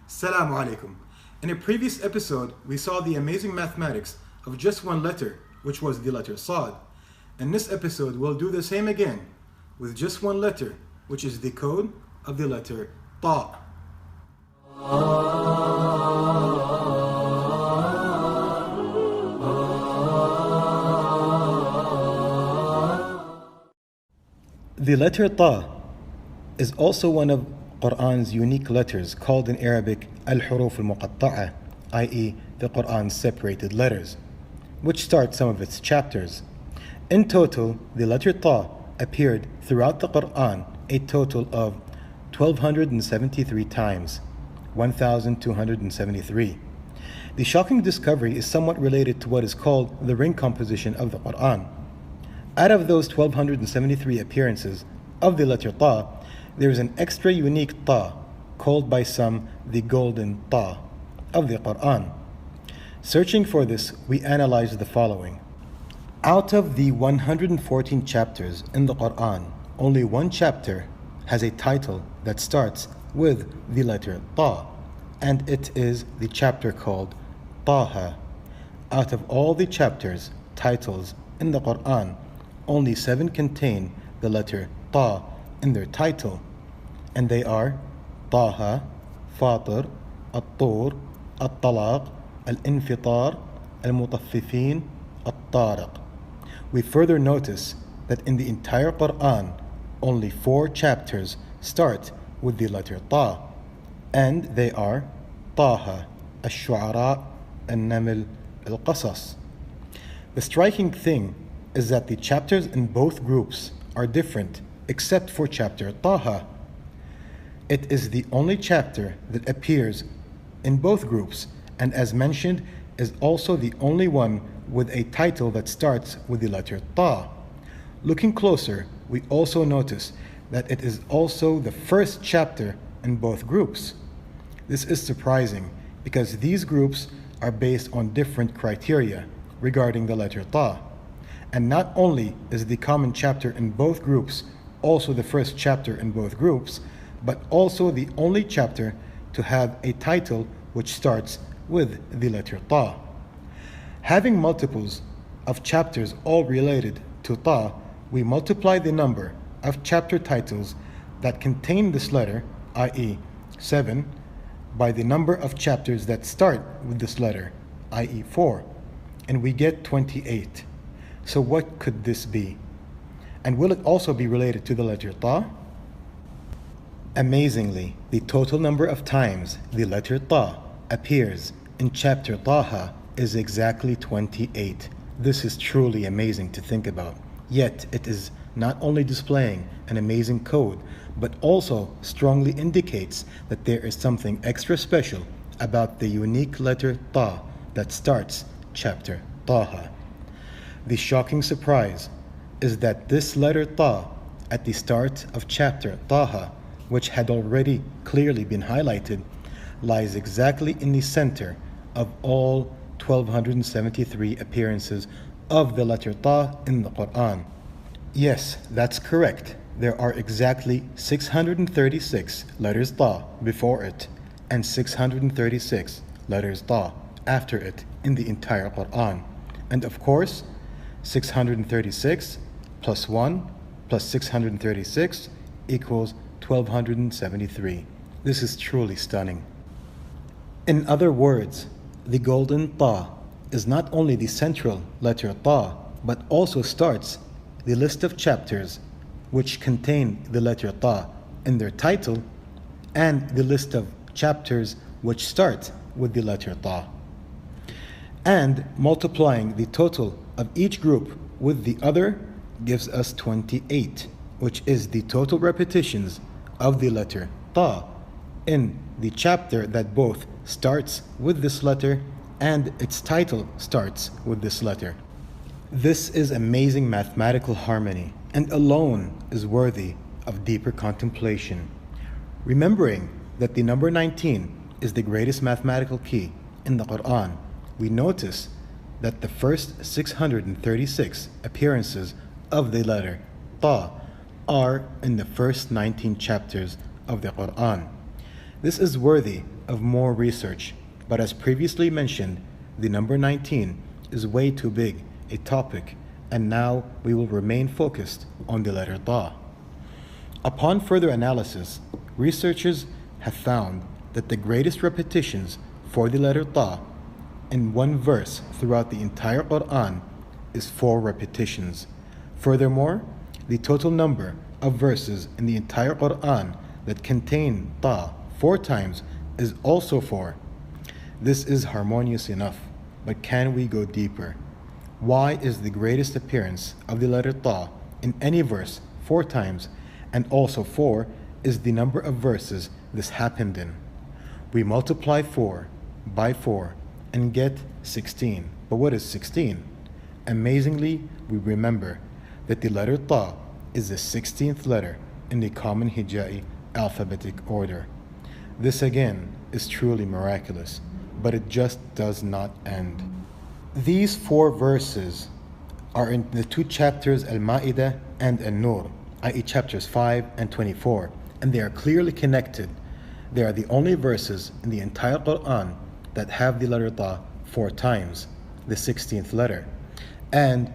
Assalamu alaikum. In a previous episode, we saw the amazing mathematics of just one letter, which was the letter Sad. In this episode, we'll do the same again with just one letter, which is the code of the letter Ta. The letter Ta is also one of Qur'an's unique letters called in Arabic al-huruf al-muqatta'a, i.e. the Qur'an's separated letters, which start some of its chapters. In total, the letter Ta appeared throughout the Qur'an a total of 1,273 times, 1,273. The shocking discovery is somewhat related to what is called the ring composition of the Qur'an. Out of those 1,273 appearances of the letter Ta, there is an extra unique Ta, called by some the golden Ta of the Qur'an. Searching for this, we analyzed the following. Out of the 114 chapters in the Qur'an, only one chapter has a title that starts with the letter Ta, and it is the chapter called Taha. Out of all the chapters, titles in the Qur'an, only 7 contain the letter Ta in their title, and they are Taha, Fatir, At-Tur, At-Talaq, Al-Infitar, Al-Mutaffifin, At-Tariq. We further notice that in the entire Qur'an, only 4 chapters start with the letter Ta, and they are Taha, Ash-Shu'ara, An-Naml, Al-Qasas. The striking thing is that the chapters in both groups are different except for chapter Taha. It is the only chapter that appears in both groups, and as mentioned, is also the only one with a title that starts with the letter Ta. Looking closer, we also notice that it is also the first chapter in both groups. This is surprising because these groups are based on different criteria regarding the letter Ta. And not only is the common chapter in both groups also the first chapter in both groups, but also the only chapter to have a title which starts with the letter Ta. Having multiples of chapters all related to Ta, we multiply the number of chapter titles that contain this letter, i.e. 7, by the number of chapters that start with this letter, i.e. 4, and we get 28. So what could this be? And will it also be related to the letter Ta? Amazingly, the total number of times the letter Ta appears in chapter Taha is exactly 28. This is truly amazing to think about. Yet it is not only displaying an amazing code, but also strongly indicates that there is something extra special about the unique letter Ta that starts chapter Taha. The shocking surprise is that this letter Ta at the start of chapter Taha, which had already clearly been highlighted, lies exactly in the center of all 1,273 appearances of the letter Ta in the Qur'an. Yes, that's correct. There are exactly 636 letters Ta before it and 636 letters Ta after it in the entire Qur'an. And of course, 636 plus 1 plus 636 equals 1,273. This is truly stunning. In other words, the golden Ta is not only the central letter Ta, but also starts the list of chapters which contain the letter Ta in their title, and the list of chapters which start with the letter Ta. And multiplying the total of each group with the other gives us 28, which is the total repetitions of the letter Ta in the chapter that both starts with this letter and its title starts with this letter. This is amazing mathematical harmony and alone is worthy of deeper contemplation. Remembering that the number 19 is the greatest mathematical key in the Qur'an, we notice that the first 636 appearances of the letter Ta are in the first 19 chapters of the Qur'an. This is worthy of more research, but as previously mentioned, the number 19 is way too big a topic, and now we will remain focused on the letter Ta. Upon further analysis, researchers have found that the greatest repetitions for the letter Ta in one verse throughout the entire Qur'an is 4 repetitions. Furthermore, the total number of verses in the entire Qur'an that contain Ta 4 times is also 4. This is harmonious enough, but can we go deeper? Why is the greatest appearance of the letter Ta in any verse 4 times, and also 4 is the number of verses this happened in? We multiply 4 by 4 and get 16. But what is 16? Amazingly, we remember that the letter Ta is the 16th letter in the common Hijai alphabetic order. This again is truly miraculous, but it just does not end. These 4 verses are in the 2 chapters Al-Ma'idah and An-Nur, i.e. chapters 5 and 24, and they are clearly connected. They are the only verses in the entire Qur'an that have the letter Ta 4 times, the 16th letter. And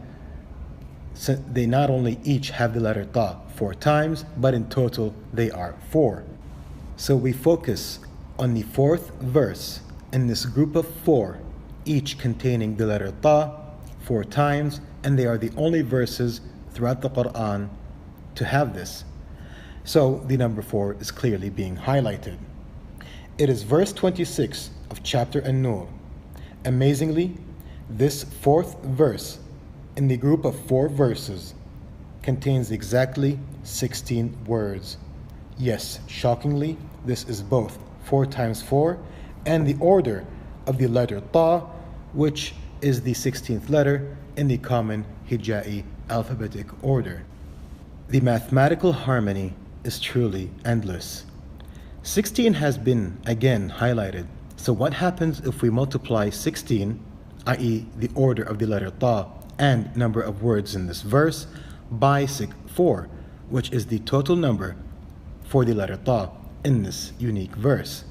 they not only each have the letter Ta 4 times, but in total they are 4. So we focus on the 4th verse in this group of 4, each containing the letter Ta 4 times, and they are the only verses throughout the Qur'an to have this. So the number 4 is clearly being highlighted. It is verse 26 of chapter An-Nur. Amazingly, this 4th verse in the group of 4 verses contains exactly 16 words. Yes, shockingly, this is both 4 times 4 and the order of the letter Ta, which is the 16th letter in the common Hijai alphabetic order. The mathematical harmony is truly endless. 16 has been again highlighted. So what happens if we multiply 16, i.e. the order of the letter Ta and number of words in this verse, by 4, which is the total number for the letter Ta in this unique verse?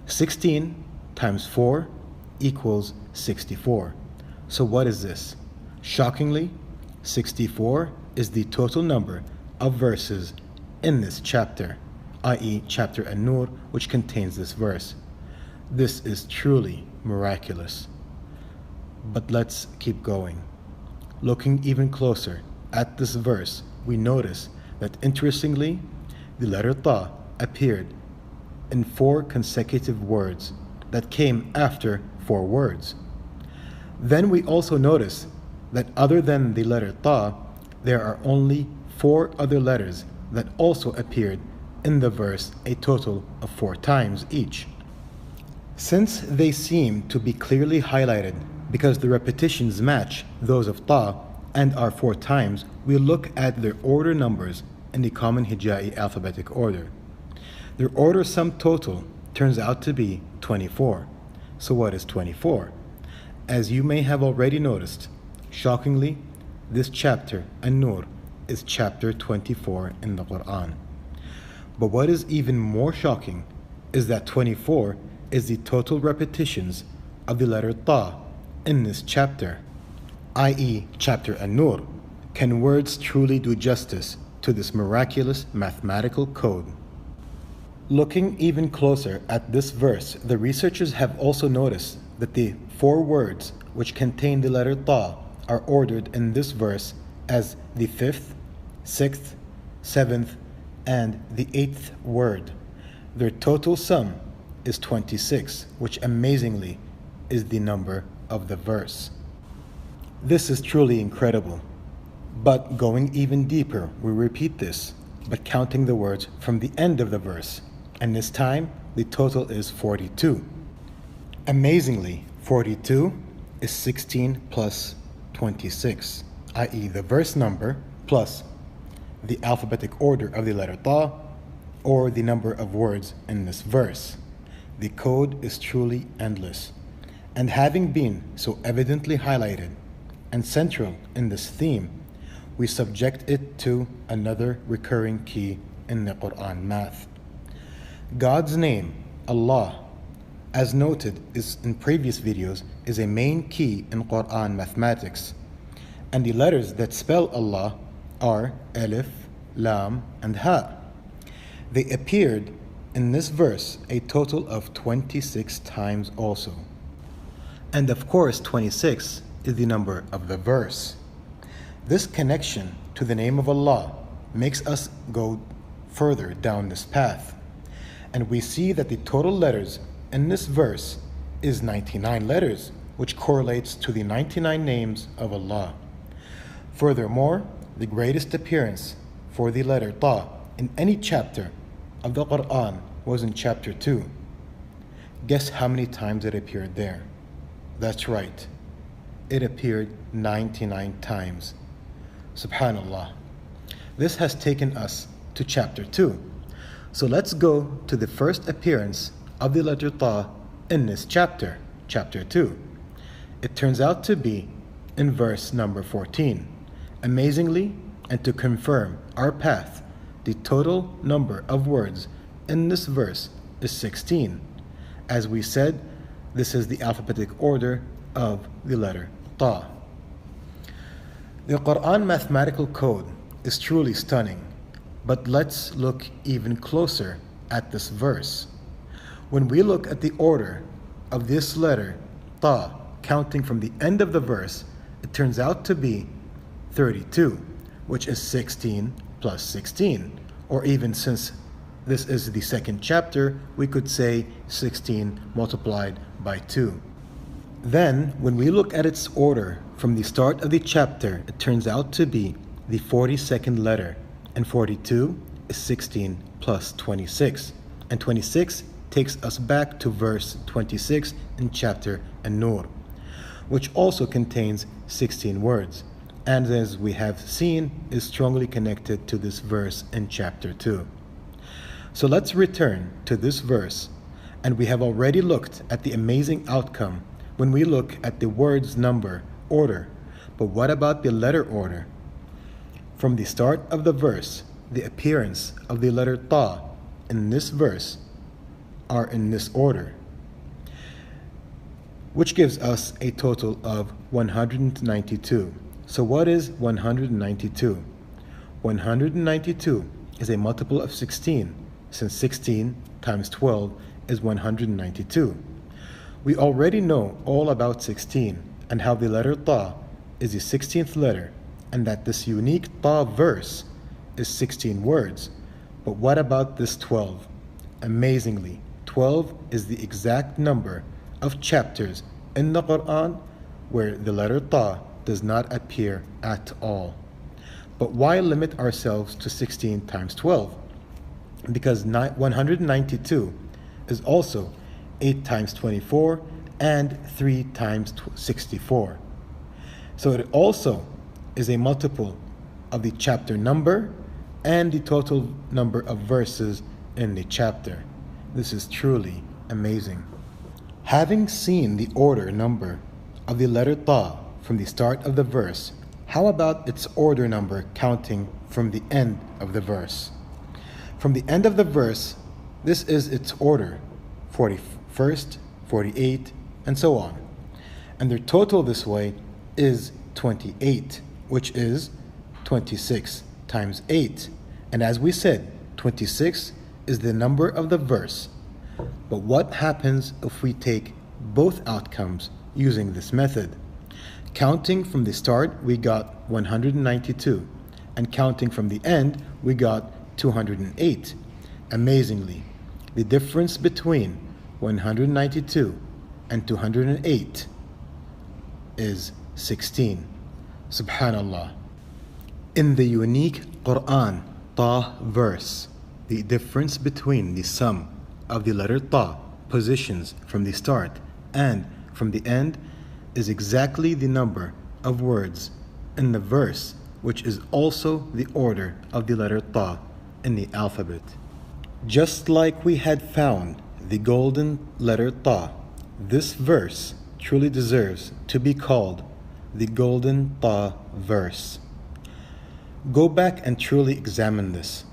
16 times 4 equals 64. So what is this? Shockingly, 64 is the total number of verses in this chapter, i.e. chapter An-Nur, which contains this verse. This is truly miraculous. But let's keep going. Looking even closer at this verse, we notice that interestingly, the letter Ta appeared in 4 consecutive words that came after 4 words. Then we also notice that other than the letter Ta, there are only 4 other letters that also appeared in the verse, a total of 4 times each. Since they seem to be clearly highlighted because the repetitions match those of Ta and are 4 times, we look at their order numbers in the common Hijai alphabetic order. Their order sum total turns out to be 24. So what is 24? As you may have already noticed, shockingly, this chapter, An-Nur, is chapter 24 in the Qur'an. But what is even more shocking is that 24 is the total repetitions of the letter Ta in this chapter, i.e. chapter An-Nur. Can words truly do justice to this miraculous mathematical code? Looking even closer at this verse, the researchers have also noticed that the 4 words which contain the letter Ta are ordered in this verse as the 5th, 6th, 7th, and the 8th word. Their total sum is 26, which amazingly is the number of the verse. This is truly incredible. But going even deeper, we repeat this, but counting the words from the end of the verse. And this time, the total is 42. Amazingly, 42 is 16 plus 26, i.e. the verse number plus the alphabetic order of the letter Ta, or the number of words in this verse. The code is truly endless. And having been so evidently highlighted and central in this theme, we subject it to another recurring key in the Qur'an math. God's name, Allah, as noted in previous videos, is a main key in Quran mathematics. And the letters that spell Allah are Alif, Lam, and Ha. They appeared in this verse a total of 26 times also. And of course, 26 is the number of the verse. This connection to the name of Allah makes us go further down this path. And we see that the total letters in this verse is 99 letters, which correlates to the 99 names of Allah. Furthermore, the greatest appearance for the letter Ta in any chapter of the Qur'an was in chapter 2. Guess how many times it appeared there? That's right. It appeared 99 times. Subhanallah. This has taken us to chapter 2. So let's go to the first appearance of the letter Ta in this chapter, chapter 2. It turns out to be in verse number 14. Amazingly, and to confirm our path, the total number of words in this verse is 16. As we said, this is the alphabetic order of the letter Ta. The Quran mathematical code is truly stunning, but let's look even closer at this verse. When we look at the order of this letter Ta, counting from the end of the verse, it turns out to be 32, which is 16 plus 16, or even since this is the second chapter, we could say 16 multiplied by 2. Then, when we look at its order from the start of the chapter, it turns out to be the 42nd letter, and 42 is 16 plus 26, and 26 takes us back to verse 26 in chapter An-Nur, which also contains 16 words, and as we have seen, is strongly connected to this verse in chapter 2. So let's return to this verse, and we have already looked at the amazing outcome when we look at the words number order. But what about the letter order? From the start of the verse, the appearance of the letter Ta in this verse are in this order, which gives us a total of 192. So what is 192? 192 is a multiple of 16, since 16 times 12 is 192. We already know all about 16 and how the letter Ta is the 16th letter, and that this unique Ta verse is 16 words. But what about this 12? Amazingly, 12 is the exact number of chapters in the Quran where the letter Ta does not appear at all. But why limit ourselves to 16 times 12? Because 192 is also 8 times 24 and 3 times 64. So it also is a multiple of the chapter number and the total number of verses in the chapter. This is truly amazing. Having seen the order number of the letter Ta from the start of the verse, how about its order number counting from the end of the verse? From the end of the verse, this is its order, 41st, 48, and so on. And their total this way is 28, which is 26 times 8. And as we said, 26 is the number of the verse. But what happens if we take both outcomes using this method? Counting from the start, we got 192, and counting from the end, we got 208. Amazingly, the difference between 192 and 208 is 16. Subhanallah. In the unique Quran Ta verse, the difference between the sum of the letter Ta positions from the start and from the end is exactly the number of words in the verse, which is also the order of the letter Ta in the alphabet. Just like we had found the golden letter Ta, this verse truly deserves to be called the golden Ta verse. Go back and truly examine this.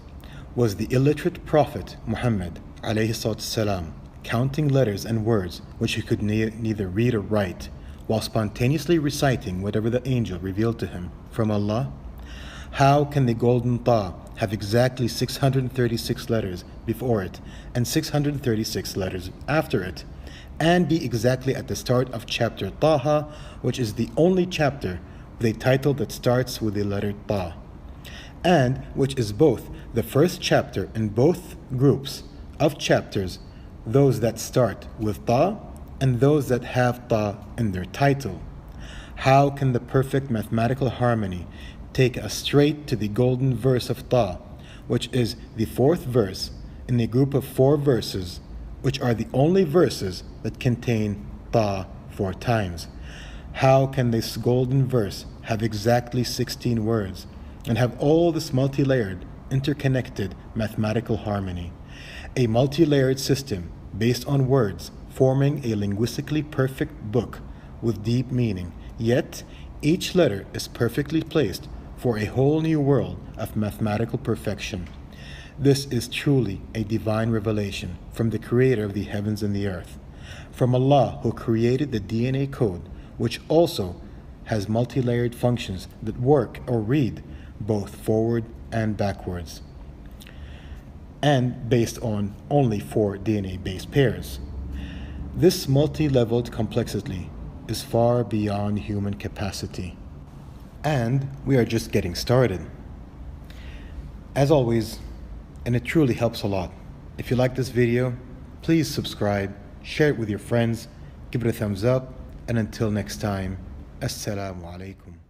Was the illiterate Prophet Muhammad alayhi salatu salam counting letters and words which he could neither read or write, while spontaneously reciting whatever the angel revealed to him from Allah? How can the golden ta have exactly 636 letters before it and 636 letters after it, and be exactly at the start of chapter Taha, which is the only chapter with a title that starts with the letter Ta, and which is both the first chapter in both groups of chapters, those that start with Ta and those that have Ta in their title? How can the perfect mathematical harmony take us straight to the golden verse of Ta, which is the fourth verse in a group of 4 verses, which are the only verses that contain Ta 4 times? How can this golden verse have exactly 16 words and have all this multi-layered, interconnected mathematical harmony? A multi-layered system based on words forming a linguistically perfect book with deep meaning, yet each letter is perfectly placed for a whole new world of mathematical perfection. This is truly a divine revelation from the creator of the heavens and the earth, from Allah, who created the DNA code, which also has multi-layered functions that work or read both forward and backwards, and based on only 4 DNA-based pairs. This multi-leveled complexity is far beyond human capacity, and we are just getting started. As always, and it truly helps a lot, if you like this video, please subscribe, share it with your friends, give it a thumbs up, and until next time, Assalamu alaikum.